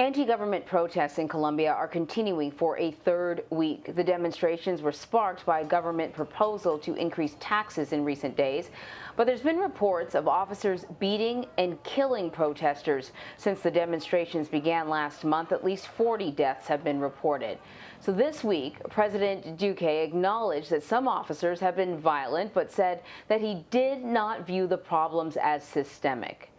Anti-government protests in Colombia are continuing for a third week. The demonstrations were sparked by a government proposal to increase taxes in recent days, but there's been reports of officers beating and killing protesters. Since the demonstrations began last month, at least 40 deaths have been reported. So this week, President Duque acknowledged that some officers have been violent, but said that he did not view the problems as systemic.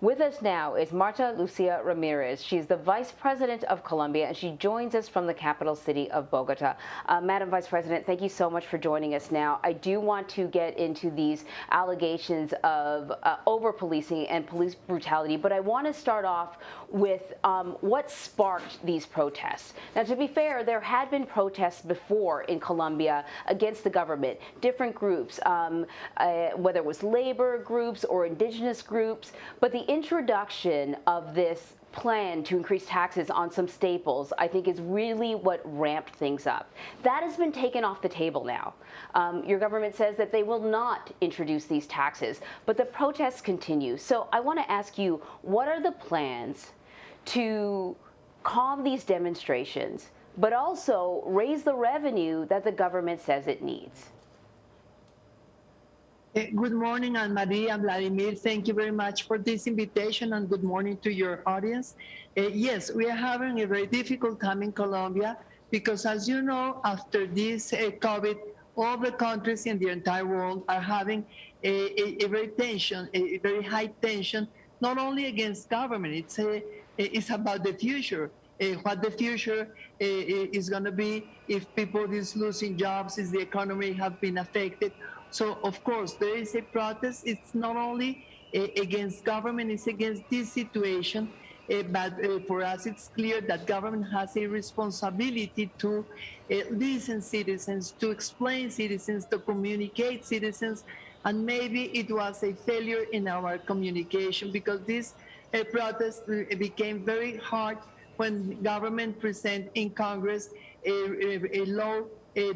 With us now is Marta Lucia Ramirez. She's the Vice President of Colombia, and she joins us from the capital city of Bogota. Madam Vice President, thank you so much for joining us now. I do want to get into these allegations of over-policing and police brutality, but I want to start off with what sparked these protests. Now, to be fair, there had been protests before in Colombia against the government, different groups, whether it was labor groups or indigenous groups, but the introduction of this plan to increase taxes on some staples, I think, is really what ramped things up. That has been taken off the table now. Your government says that they will not introduce these taxes, but the protests continue. So I want to ask you, what are the plans to calm these demonstrations, but also raise the revenue that the government says it needs? Good morning, Anne-Marie and Vladimir. Thank you very much for this invitation, and good morning to your audience. Yes, we are having a very difficult time in Colombia because, as you know, after this COVID, all the countries in the entire world are having a very high tension, not only against government, it's about the future. What the future is going to be if people is losing jobs, if the economy have been affected. So, of course, there is a protest. It's not only against government, it's against this situation. But for us, it's clear that government has a responsibility to listen citizens, to explain citizens, to communicate citizens. And maybe it was a failure in our communication because this protest became very hard when government present in Congress a law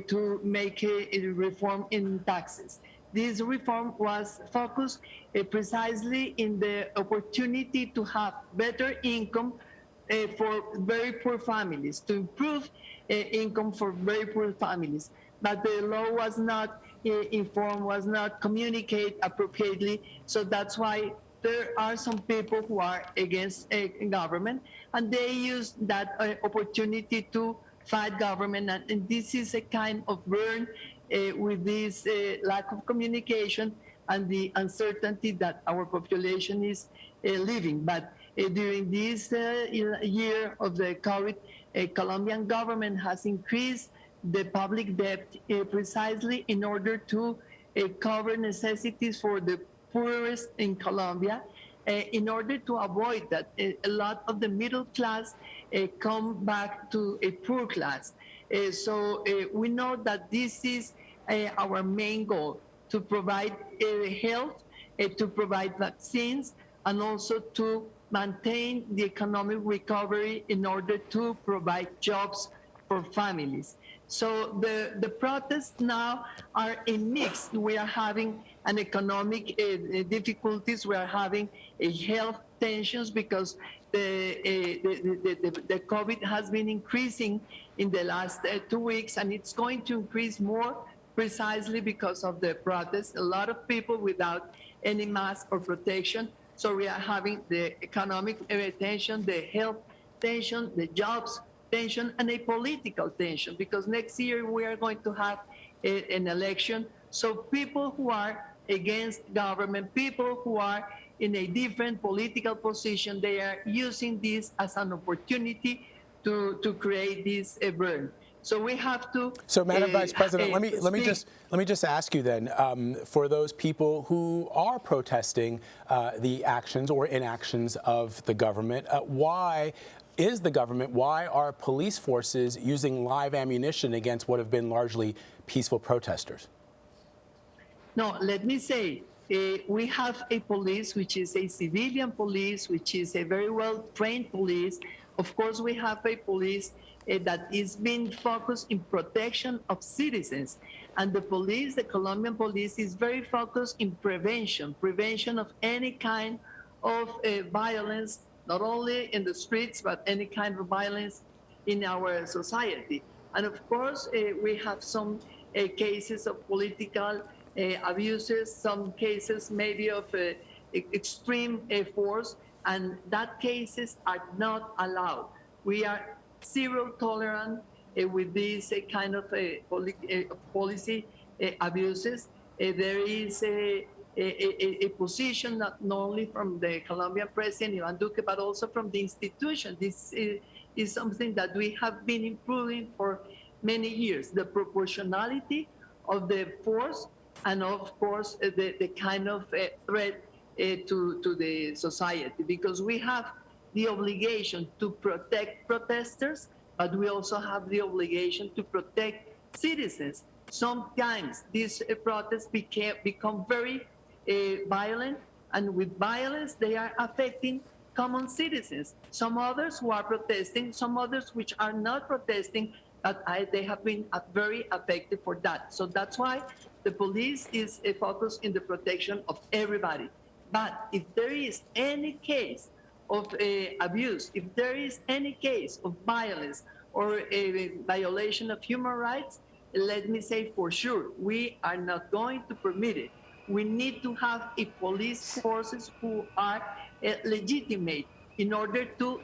to make a reform in taxes. This reform was focused precisely in the opportunity to have better income for very poor families, to improve income for very poor families. But the law was not informed, was not communicated appropriately, so that's why there are some people who are against government, and they use that opportunity to fight government, and this is a kind of burn with this lack of communication and the uncertainty that our population is living. But during this year of the COVID, Colombian government has increased the public debt precisely in order to cover necessities for the poorest in Colombia, in order to avoid that a lot of the middle class come back to a poor class. So we know that this is our main goal, to provide health, to provide vaccines, and also to maintain the economic recovery in order to provide jobs for families. So the protests now are a mix. We are having an economic difficulties. We are having a health tensions because the COVID has been increasing in the last 2 weeks, and it's going to increase more precisely because of the protests. A lot of people without any mask or protection. So we are having the economic tension, the health tension, the jobs tension, and a political tension, because next year we are going to have an election. So people who are against government, people who are in a different political position, they are using this as an opportunity to create this burn. So we have to. So, Madam Vice President, let me just ask you then, for those people who are protesting the actions or inactions of the government, why are police forces using live ammunition against what have been largely peaceful protesters? No, let me say, we have a police which is a civilian police, which is a very well-trained police. Of course, we have a police that is being focused in protection of citizens. And the police, the Colombian police, is very focused in prevention of any kind of violence not only in the streets, but any kind of violence in our society. And of course, we have some cases of political abuses, some cases maybe of extreme force, and that cases are not allowed. We are zero tolerant with this kind of policy abuses. There is a position not only from the Colombian president, Iván Duque, but also from the institution. This is something that we have been improving for many years, the proportionality of the force and of course the kind of threat to the society, because we have the obligation to protect protesters, but we also have the obligation to protect citizens. Sometimes these protests become very violent, and with violence they are affecting common citizens. Some others who are protesting, some others which are not protesting, but they have been very affected for that. So that's why the police is focused in the protection of everybody. But if there is any case of abuse, if there is any case of violence or a violation of human rights, let me say for sure, we are not going to permit it. We need to have a police forces who are legitimate in order to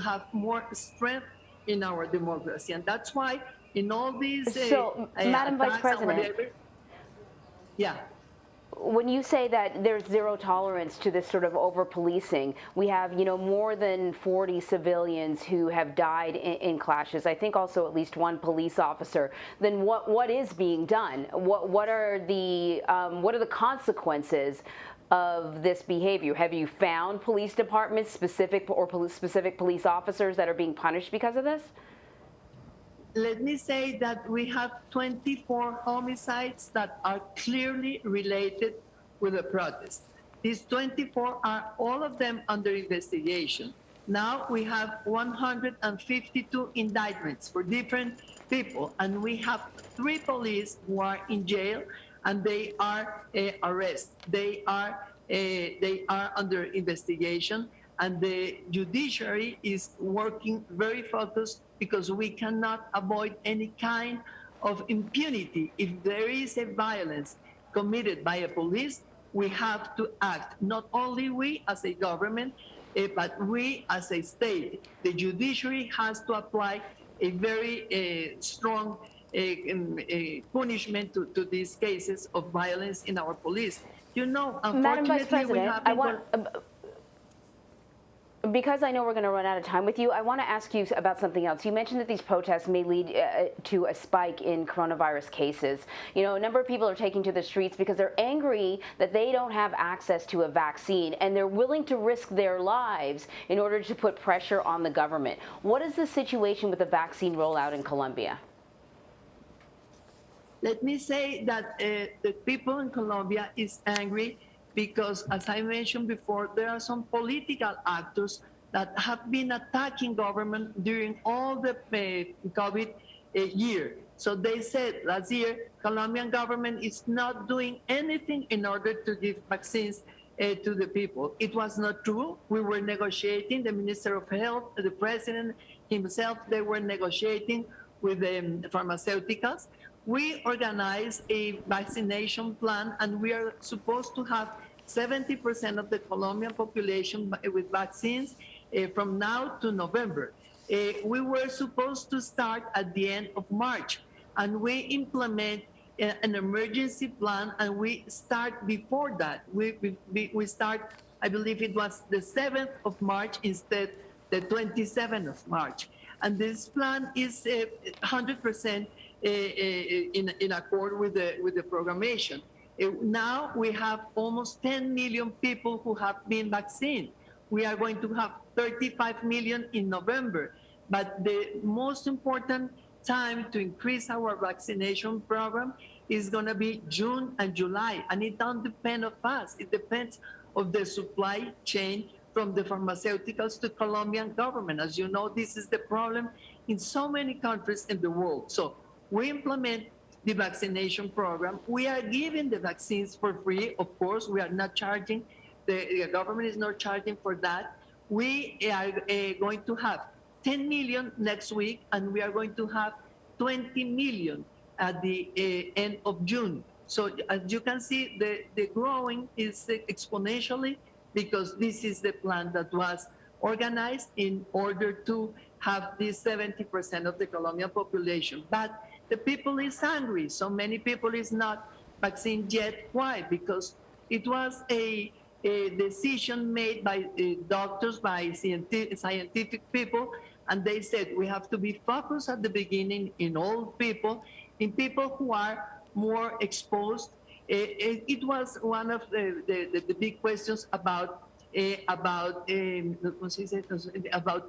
have more strength in our democracy. And that's why in all these Madam Vice President, whatever, yeah. When you say that there's zero tolerance to this sort of over-policing, we have, more than 40 civilians who have died in clashes. I think also at least one police officer. Then what is being done? What are the consequences of this behavior? Have you found police departments specific police officers that are being punished because of this? Let me say that we have 24 homicides that are clearly related with the protest. These 24 are all of them under investigation. Now we have 152 indictments for different people, and we have 3 police who are in jail, and they are arrested. They are under investigation, and the judiciary is working very focused, because we cannot avoid any kind of impunity. If there is a violence committed by a police, we have to act. Not only we as a government, but we as a state. The judiciary has to apply a very strong punishment to these cases of violence in our police. Unfortunately, Madam Vice President, we have because I know we're going to run out of time with you, I want to ask you about something else. You mentioned that these protests may lead to a spike in coronavirus cases. A number of people are taking to the streets because they're angry that they don't have access to a vaccine, and they're willing to risk their lives in order to put pressure on the government. What is the situation with the vaccine rollout in Colombia? Let me say that the people in Colombia is angry because, as I mentioned before, there are some political actors that have been attacking government during all the COVID year. So they said last year, Colombian government is not doing anything in order to give vaccines to the people. It was not true. We were negotiating, the Minister of Health, the President himself, they were negotiating with the pharmaceuticals. We organized a vaccination plan, and we are supposed to have 70% of the Colombian population with vaccines from now to November. We were supposed to start at the end of March, and we implement an emergency plan, and we start before that. We start, I believe it was the 7th of March instead the 27th of March. And this plan is 100% in accord with the programmation. Now we have almost 10 million people who have been vaccinated. We are going to have 35 million in November. But the most important time to increase our vaccination program is going to be June and July. And it don't depend on us. It depends on the supply chain from the pharmaceuticals to Colombian government. As you know, this is the problem in so many countries in the world. So we implement the vaccination program. We are giving the vaccines for free. Of course, we are not charging. The government is not charging for that. we are going to have 10 million next week, and we are going to have 20 million at the end of June. So as you can see, the growing is exponentially, because this is the plan that was organized in order to have this 70% of the Colombian population. But the people is hungry. So many people is not vaccinated yet. Why? Because it was a decision made by doctors, by scientific people, and they said we have to be focused at the beginning in old people, in people who are more exposed. It was one of the big questions about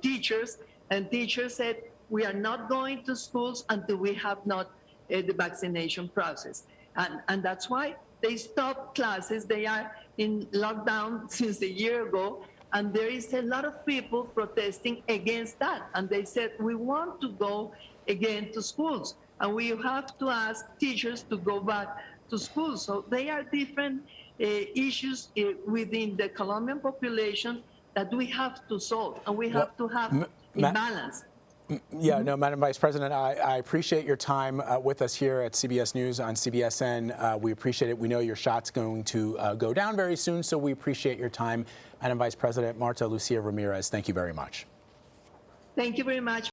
teachers, and teachers said we are not going to schools until we have not the vaccination process, and that's why they stopped classes. They are in lockdown since a year ago, and there is a lot of people protesting against that, and they said we want to go again to schools, and we have to ask teachers to go back to school. So they are different issues within the Colombian population that we have to solve, and we have to have a balance. Yeah, no, Madam Vice President, I appreciate your time with us here at CBS News on CBSN. We appreciate it. We know your shot's going to go down very soon, so we appreciate your time. Madam Vice President Marta Lucia Ramirez, thank you very much. Thank you very much.